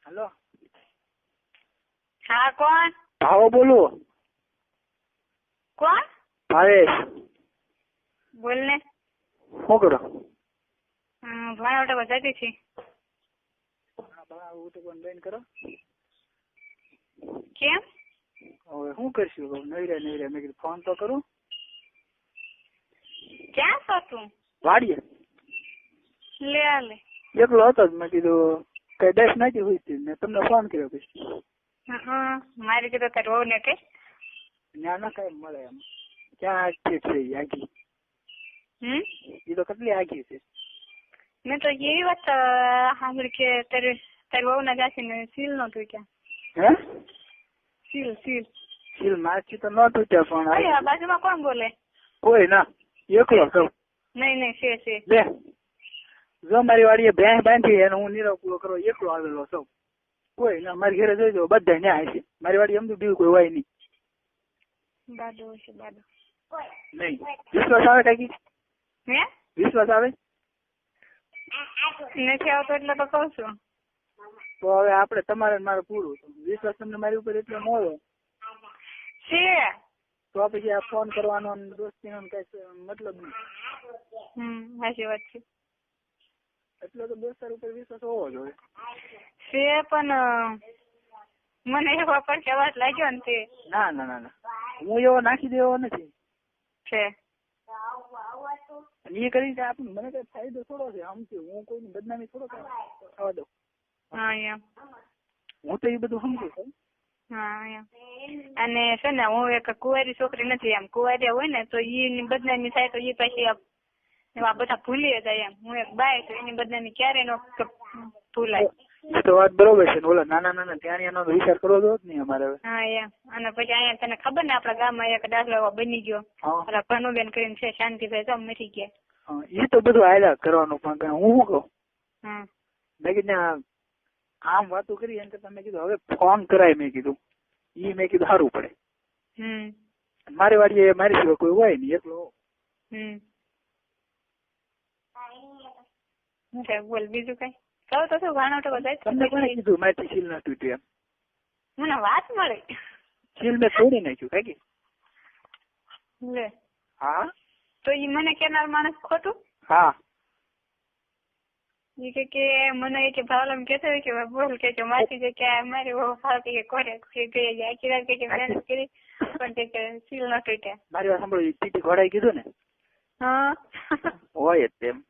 Hello हाँ कौन भाव बोलो कौन भावेश बोलने શું કરો ભાણા ઓટો બજાતી છી બેન કરો કેમ હવે શું કરશું નવરે નવરે મેં કીધું ફોન તો કરું ક્યાં છો તું વાડીએ લે આ લે એકલો હતો જ મેં કીધું કઈ ડેશ નાખી હોય હતી મેં તમને ફોન કર્યો પછી મારી કીધું તારે વહુ ને કઈ ત્યાં ના કઈ મળે એમ ક્યાં આખી છે આખી એ તો કેટલી આખી છે મેં તો એવી વાત સાંભળી કે તારી વહુ ના જાસી ને સીલ નો તૂટ્યા હે સીલ સીલ સીલ મારથી તો ન તૂટ્યા પણ અરે બાજુમાં કોણ બોલે કોઈ ના એકલો સૌ નહીં નહીં છે બે જો મારી વાડીએ ભેંસ બાંધી અને હું નીરવ પૂરો કરો એકલો આવેલો સૌ કોઈ ના મારી ઘરે જોઈજો બધા ન્યાય છે મારી વાડી એમ તો બીજું કોઈ હોય નહીં બાદો છે બાદો નહીં વિશ્વાસ આવે કાકી હે વિશ્વાસ આવે નથી આવતો એટલે તો કઉ છું તો હવે આપણે તમારે મારે પૂરું વિશ્વાસ તમને મારી ઉપર એટલો ન હોય છે તો પછી આ ફોન કરવાનો દોસ્તીનો કઈ મતલબ નહીં સાચી વાત છે એટલો તો દોસ્તાર ઉપર વિશ્વાસ હોવો જોઈએ છે પણ મને એવો પર કેવાત લાગ્યો ને તે ના ના ના ના હું એવો નાખી દેવો નથી છે એ કરીને આપણને મને કઈ ફાયદો થોડો છે સમજુ હું કોઈની બદનામી થોડો થવા દઉં હા એમ હું તો એ બધું સમજુ છું હા એમ અને છે ને હું એક કુંવારી છોકરી નથી એમ કુંવારી હોય ને તો એની બદનામી થાય તો એ પછી એવા બધા ભૂલી જાય એમ હું એક બાય તો એની બદનામી ક્યારે નો ભૂલાય એ તો વાત બરોબર છે ઓલા નાના નાના ત્યાં એનો વિચાર કરવો જો જ નહીં અમારે હા એમ અને પછી અહીંયા તને ખબર ને આપડા ગામમાં એક દાખલો એવો બની ગયો ઓલા ભનુબેન કરીને છે શાંતિભાઈ તો મરી ગયા એ તો બધું હાલ્યા કરવાનું પણ હું શું કહું મેં કીધું આમ વાતો કરી એમ કરતા મેં કીધું હવે ફોન કરાય મેં કીધું ઈ મેં કીધું સારું પડે મારી વાડીએ મારી સિવાય કોઈ હોય નહીં એકલો બોલ બીજું કઈ કહું તો શું ભાણો તો બધા તમને કોને કીધું મારી સીલ ના તૂટ્યું એમ મને વાત મળી સીલ મેં તોડી નાખ્યું કાકી લે હા તો ઈ મને કેનાર માણસ ખોટું હા ઈ કે મને કે ભાવલામ કેતો કે બોલ કે માસી જે કે મારી બહુ ફાવતી કે કોરે ગઈ આખી રાત કે મહેનત કરી પણ કે સીલ ન તૂટ્યા મારી વાત સાંભળો ટીટી ઘોડાઈ કીધું ને હા હોય તેમ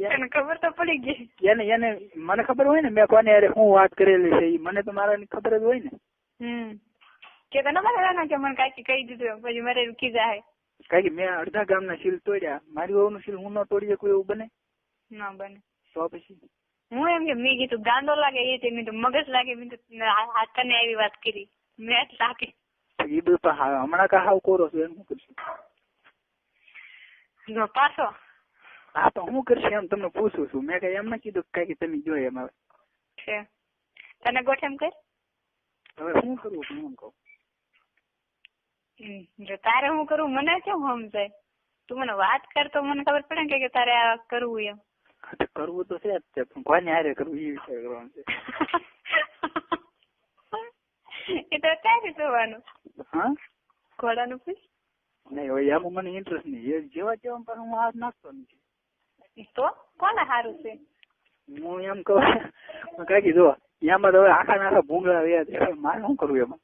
એને ખબર તો પડી ગઈ એને મને ખબર હોય ને મેં કોને અરે હું વાત કરેલી છે મને તો મારા ખબર જ હોય ને કે તને મારા કે મને કાકી કહી દીધું પછી મારે રૂકી જાય કાકી મેં અડધા ગામના સીલ તોડ્યા મારી વહુનું સીલ હું ન તોડી શકું એવું બને ના બને તો પછી હું એમ કે મેં કીધું ગાંડો લાગે એ મેં તો મગજ લાગે મેં તો હાથ તને આવી વાત કરી મેં જ લાગે એ બધું હમણાં કા હાવ કોરો છું એમ શું કરશું પાછો હા તો હું કરશું એમ તમને પૂછું છું મેં કઈ એમ ના કીધું કઈ તમે જોઈએ એમ હવે છે તને ગોઠેમ કર હવે શું કરવું હું એમ કહું જો તારે હું કરું મને કેમ સમજાય તું મને વાત કર તો મને ખબર પડે કે તારે આ કરવું એમ કરવું તો છે જ તે પણ કોને હારે કરવું એ વિચાર કરવાનો છે એ તો ક્યાંથી જોવાનું હા ઘોડાનું પૂછ નહીં હવે એમાં મને ઇન્ટરેસ્ટ નહીં જેવા જેવા પણ હું હાથ નાખતો નથી તો કોને સારું છે હું એમ કહું કાકી જો એમાં તો હવે આખા નાખા ભૂંગળા રહ્યા છે મારે શું કરવું એમાં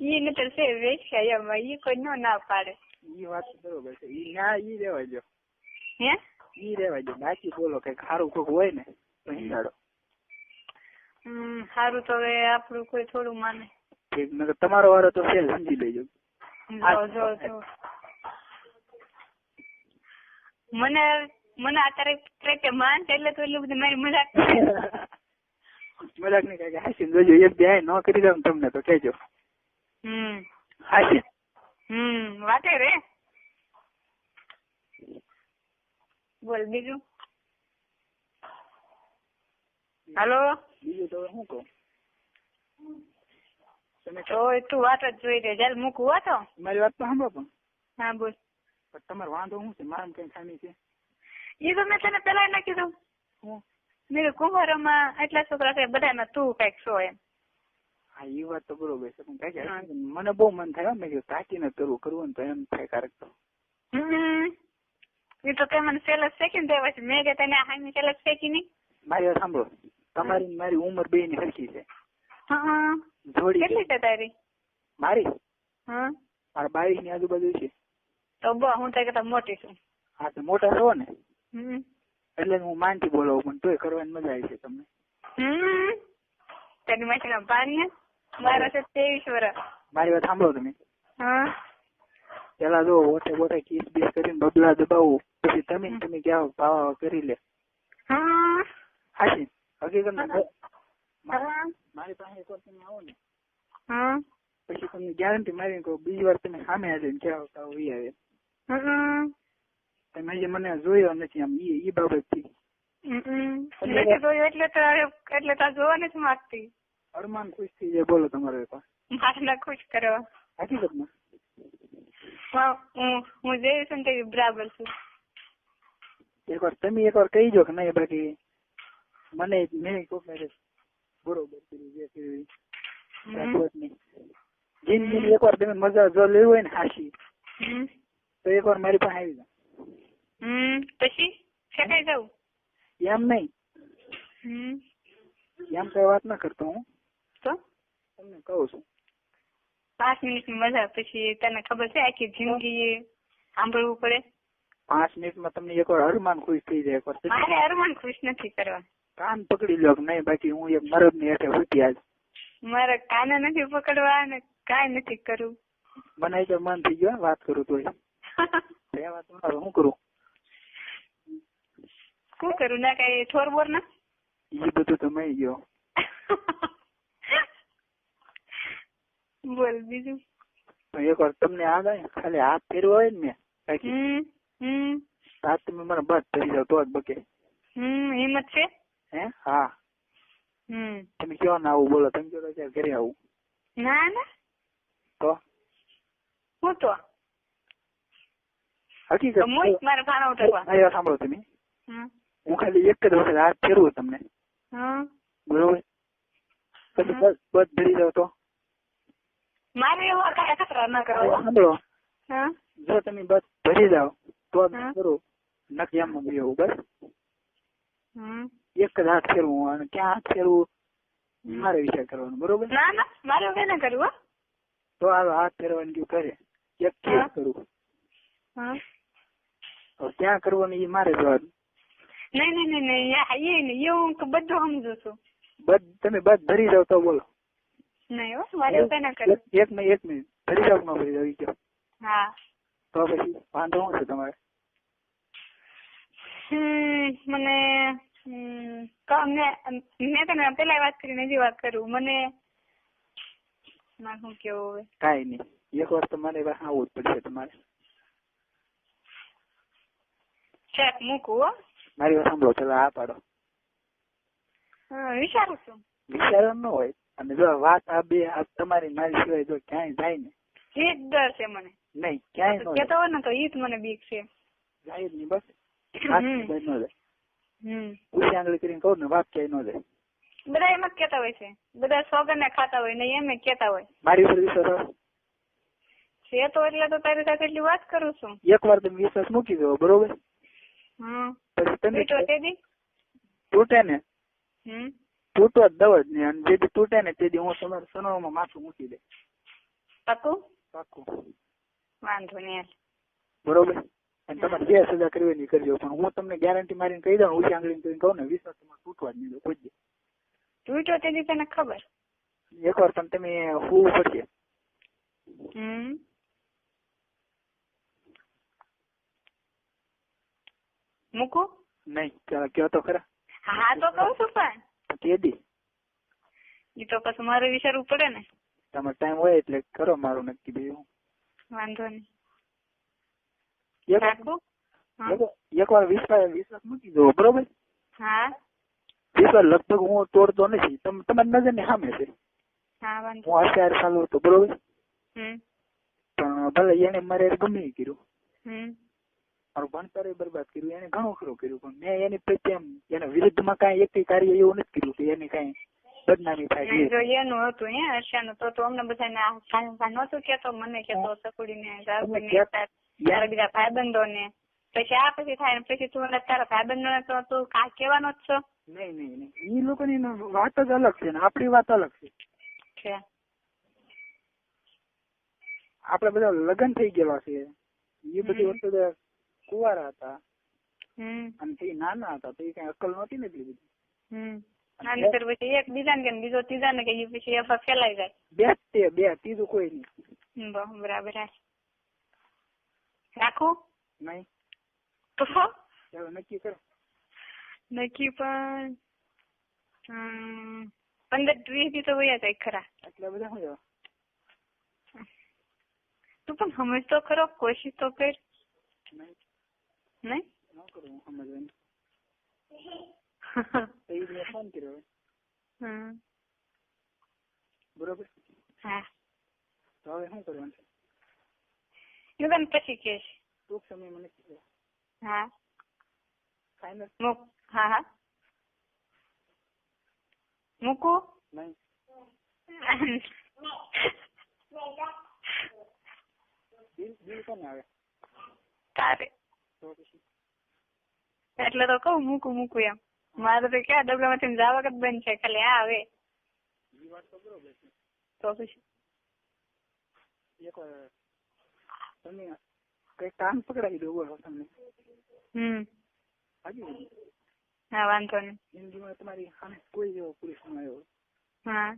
ઈ ને તો છે વેચ્યા એમાં ઈ કોઈ ના પાડે ઈ વાત બરોબર છે ઈ ના ઈ રેવા જો હે ઈ રેવા જો બાકી બોલો કઈક સારું કોક હોય ને તો હિંડાડો સારું તો હવે આપણું કોઈ થોડું માને ઠીક મેં તમારો વારો તો છે સમજી લેજો જો મને અત્યારે માન એટલે તો એટલું બધું મારી મજાક મજાક નહીં કઈ હાસી જોજો એક બે ન કરી દઉં તમને તો કહેજો હાસી વાતે રે બોલ બીજું હાલો બીજું તો શું કહું તો તું વાત જ જોઈ દે જયારે મૂકવું હતો મારી વાત તો સાંભળો પણ હા બોલ પણ તમારે વાંધો શું છે? મારામાં કઈ ખામી છે? એ તો મેં તને પેલા ના કીધું. હું મેં કુંભારોમાં એટલા છોકરા છે બધામાં તું કઈક છો એમ. હા એ વાત તો બરોબર છે પણ કઈ મને બહુ મન થાય મેં કીધું તાકીને કરવું ને તો એમ થાય કારક તો. એ તો તે મને સેલસ ફેંકી ને પછી મેં કે તને હામી સેલસ ફેંકી નહીં. મારી વાત સાંભળો, તમારી મારી ઉંમર બે ની સરખી છે. જોડી કેટલી છે તારી? મારી હા મારા 22 ની આજુબાજુ છે. તો બસ હું તો મોટી છું. હા તો મોટા છો ને એટલે હું માનથી બોલાવું પણ તોય કરવાની મજા આવી છે તમને. તારી માસી પાણી મારા છે 23 વર્ષ. મારી વાત સાંભળો તમે. હા પેલા જો ઓઠે બોઠે કિસ બીસ કરીને બબલા દબાવું પછી તમે ક્યાં પાવા કરી લે. હાજી હકીકત મારી પાસે એક વાર તમે આવો ને પછી તમને ગેરંટી મારી કહું બીજી વાર તમે સામે આવીને ક્યાં આવે. તમે જે મને જોયો નથી આમ ઈ બાબતથી. એટલે તો જોવા નથી માંગતી. અરમાન ખુશ થઈ જાય. બોલો તમારો એક વાર. મારે ખુશ કરવા. હકીકતમાં હું જેવી છું તેવી બરાબર છું. એકવાર તમે એકવાર કહી દો કે નહીં બાકી મને મેં કહું બરોબર જે કર્યું જિંદગી એકવાર તમે મજા જો લેવી હોય ને હાશી તો એકવાર મારી પાસે આવી જાવ. પછી શેકાઈ જાવ એમ નહીં એમ કઈ વાત ના કરતો હું તો તમને કહું છું 5 મિનિટની મજા પછી તને ખબર છે આખી જિંદગી સાંભળવું પડે. 5 મિનિટમાં તમને એકવાર અરમાન ખુશ થઈ જાય. એકવાર મારે અરમાન ખુશ નથી કરવા. કાન પકડી લો કે નહીં બાકી હું એક મરદ ની હેઠે ઉઠી આજ. મારે કાન નથી પકડવા ને કાંઈ નથી કરવું. મને તો મન થઈ ગયો વાત કરું તોય શું કરું શું કરું ના કઈ થોર બોર ના એ બધું તો મળી ગયો. બોલ બીજું. એકવાર તમને આ ખાલી હાથ ફેરવો હોય ને મેં હાથ તમે મને બસ ધરી જાવ તો જ બકે. હિંમત છે હે? હા તમે કયો ના આવું બોલો. તમે કયો ત્યારે ઘરે આવું. ના ના તો હું તો હકીકત મારે ખાના ઉતરવા. સાંભળો તમે હું ખાલી એક જ વખત હાથ ફેરવું તમને બરોબર પછી બસ ધરી જાવ તો મારે એવા કયા ખતરા ના કરવા. સાંભળો જો તમે બસ ભરી જાવ તો કરું નક્કી એમ એવું બસ એક જ હાથ ફેરવું અને ક્યાં હાથ ફેરવું મારે વિચાર કરવાનો બરોબર. ના ના મારે એવું ના કરવું. તો હાલો હાથ ફેરવાની કયું કરે એક કેસ કરવું ક્યાં કરવાનું એ મારે જવાનું. નહીં એવું બધું સમજુ છું. તમે બસ ભરી જાવ તો બોલો. નહીં મારે એવું ના કરવું. એક મિનિટ ભરી જાવ ન ભરી જાવ ગયો. હા તો પછી વાંધો શું છે તમારે? મને મેં તને પેલા વાત કરીને હજી વાત કરું. મને શું કેવું હવે કાંઈ નહીં એક વાર તમારે આવવું જ પડશે તમારે. ચેક મૂકવું. મારી વાત સાંભળો પેલા આ પાડો. વિચારું છું. વિચારવાનું ન હોય અને જો વાત આ બે તમારી મારી સિવાય જો ક્યાંય જાય ને એ જ ડર છે મને. નહીં ક્યાંય કેતો હોય ને તો ઈ જ મને બીક છે. જાય જ નહીં બસ ન જાય. ઉછી આંગળી કરીને કહું ને વાત ક્યાંય ન જાય. બધા એમ જ કેતા હોય છે. બધા સોગન ને ખાતા હોય ને એમ કેતા હોય. મારી ઉપર વિશ્વાસ છે તો એટલે તો તારી સાથે એટલી વાત કરું છું. એક વાર તમે વિશ્વાસ મૂકી દો બરોબર પછી તમે તૂટે ને તૂટવા જ દવ જ નહીં અને જે તૂટે ને તે હું તમારા સનોમાં માથું મૂકી દે. પાકું પાકું વાંધો નહીં બરોબર. અને તમારે જે સજા કરવી નહીં કરજો પણ હું તમને ગેરંટી મારીને કહી દઉં ઊંચી આંગળી કરીને કહું ને વિશ્વાસ તમારે તૂટવા જ નહીં દો કોઈ. તૂટ્યો તે તને ખબર. એકવાર પણ તમે હોવું પડશે. મૂકું નહીં કયો તો ખરા. હા તો કહું છું પણ કેદી એ તો પછી મારે વિચારવું પડે ને. તમારે ટાઈમ હોય એટલે કરો મારું નક્કી ભાઈ. વાંધો નહીં. એક વાર વિશ્વાસ મૂકી દો બરોબર. હા વિશ્વાસ લગભગ હું તોડતો નથી. તમારી નજર ની સામે છે. હું અત્યારે ચાલુ હતો બરોબર પણ ભલે એને મારે ગમે કર્યું મારું ભણતર બરબાદ કર્યું, એને ઘણું ખરું કર્યું, પણ મેં એની પ્રત્યે એમ એના વિરુદ્ધમાં કાંઈ એક કાર્ય એવું નથી કર્યું કે એની કાંઈ બદનામી થાય. જો એનું હતું હર્ષાનું તો અમને બધાને નહોતું કેતો, મને કેતો સકુડીને તારા બીજા ભાઈબંધો ને, પછી આ પછી થાય પછી તું તારા ભાઈબંધો ને તો તું કાંઈ કહેવાનો જ છો? નહીં, એ લોકોની વાત જ અલગ છે ને આપણી વાત અલગ છે. આપડે બધા લગ્ન થઈ ગયેલા છે, એ બધી વસ્તુ કુંવારા હતા અને તે નાના હતા તો એ કઈ અક્કલ નહોતી ને એટલી બધી. પછી એક બીજા ને કે બીજો ત્રીજા ને કે પછી અફવા ફેલાઈ જાય. બે ત્રીજું કોઈ નહીં. બરાબર. રાખું નહીં તો ચાલો નક્કી કરો. નક્કી પણ 15-20 દી તો વયા જાય ખરા. એટલા બધા શું જવા? તું પણ સમજ તો ખરો, કોશિશ તો કર. નહીં ન કરું સમજવાની. ફોન કર્યો બરોબર. હા તો હવે શું કરવાનું છે? હું તને પછી કહીશ. ટૂંક સમય મને કીધું. હા ફાઇનલ. હા મૂકું નહીં. બિલ કોને આવે? તારે. તો પછી એટલે તો કહું મૂકું એમ. મારે તો ક્યાં ડબલામાંથી જવા વખત બંધ છે, ખાલી આ આવે. એ વાત તો બરોબર છે. તો પછી એક તમે કઈ કામ પકડાવી દો બોલો તમને. હા વાંધો નહીં. જિંદગીમાં તમારી સામે કોઈ જેવો પુરુષ ન આવ્યો. હા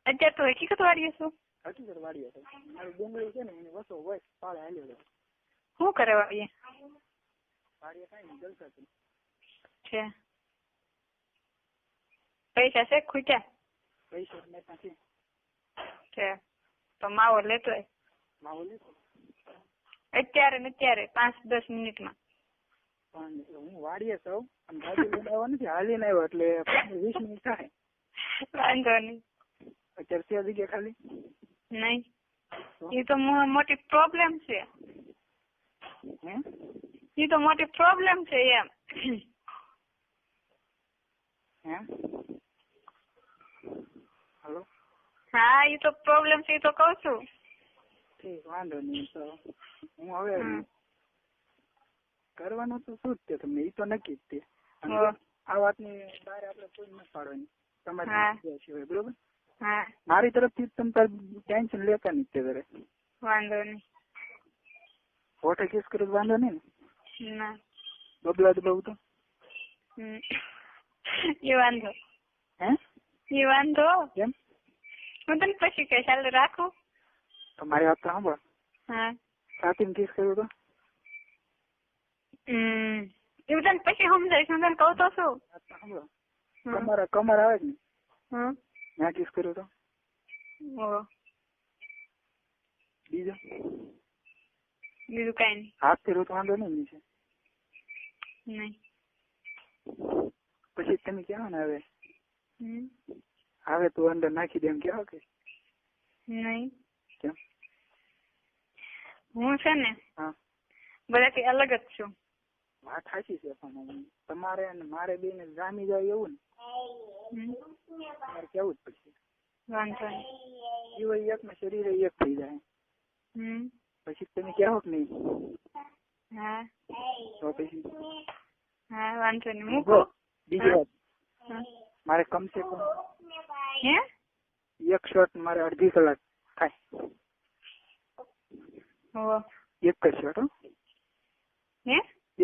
અત્યારે તો હકીકત વાળીએ છું. હકીકત વાળીએ છે. મારું ડુંગળી છે ને એની વસો હોય પાળે હાલ્યો શું કરે વાળીએ? વાળીએ કઈ નહીં, જલસા છે. પૈસા છે ખૂટ્યા? પૈસા નથી છે તો માવો લેતો હોય. માવો લેતો અત્યારે 5-10 મિનિટમાં. પણ હું વાડીએ સૌ અને ગાડી લઈને આવ્યો નથી, હાલીને આવ્યો એટલે 20 મિનિટ થાય. વાંધો નહીં. અત્યારે છે જગ્યા ખાલી? નહીં, એ તો મોટી પ્રોબ્લેમ છે. એ તો મોટી પ્રોબ્લેમ છે એમ. હેલો. હા એ તો પ્રોબ્લેમ છે, એ તો કઉ છું. ઠીક, વાંધો નહીં. તો હું હવે કરવાનું તો શું જ તે તમને એ તો નક્કી જ તે. આ વાતની બહાર આપણે કોઈ ન પાડવાની તમારી સિવાય, બરોબર? મારી તરફથી તમે તાર ટેન્શન લેતા નહીં તે ઘરે. વાંધો નહીં. હોટે કિસ કરે વાંધો નહીં ને? બબલા દબાવું તો એ વાંધો. એ વાંધો કેમ? હું તને પછી કહીશ. ચાલ રાખું. તમારી વાત તો સાંભળો. હા સાથી કિસ કર્યું તો એવું તને પછી સમજાઈશ. હું તને કહું તો શું? સાંભળો, કમર આવે ને ત્યાં કિસ કર્યું તો. બીજું કઈ નહીં. હાથ કર્યું તો વાંધો નહીં છે. નહીં પછી તમે કહેવા ને હવે તું અંદર નાખી દે એમ કેવા કે નહીં? કેમ? હું છે ને બધાથી અલગ જ છું. વાત સાચી છે, પણ તમારે અને મારે બે ને જામી જાય એવું ને તમારે કેવું જ પડશે. વાંધો નહીં. જીવ એક ને શરીર એક થઈ જાય. પછી તમે કહો કે નહીં? હા તો પછી હા વાંધો નહીં. મૂકો. બીજી વાત, મારે કમસે કમ એક શોટ મારે અડધી કલાક થાય. એક જ શોટ.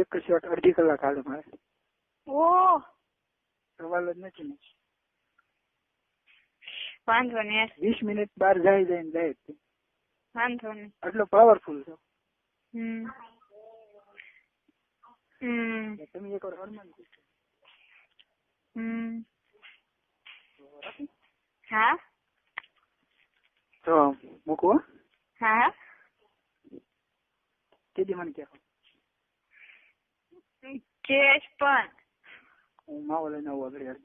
એક જ શોટ અડધી કલાક હાલે મારે. સવાલ જ નથી ને. વાંધો નહીં. 20 મિનિટ બહાર જાય ને જાય. વાંધો નહીં. એટલો પાવરફુલ છો તમે. એક વાર હનુમાન હા તો મૂકવો. હા કેદી મને કહો કેશ પણ હું માવો લઈને આવું આગળ.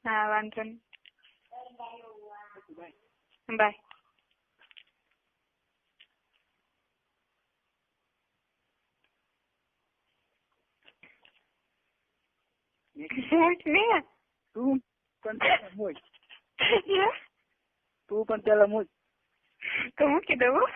હા વાંધો નહીં. બાય. મૂક ને તું પણ પેલા મૂક. તું પણ પેલા મૂક. તો મૂકી દઉં.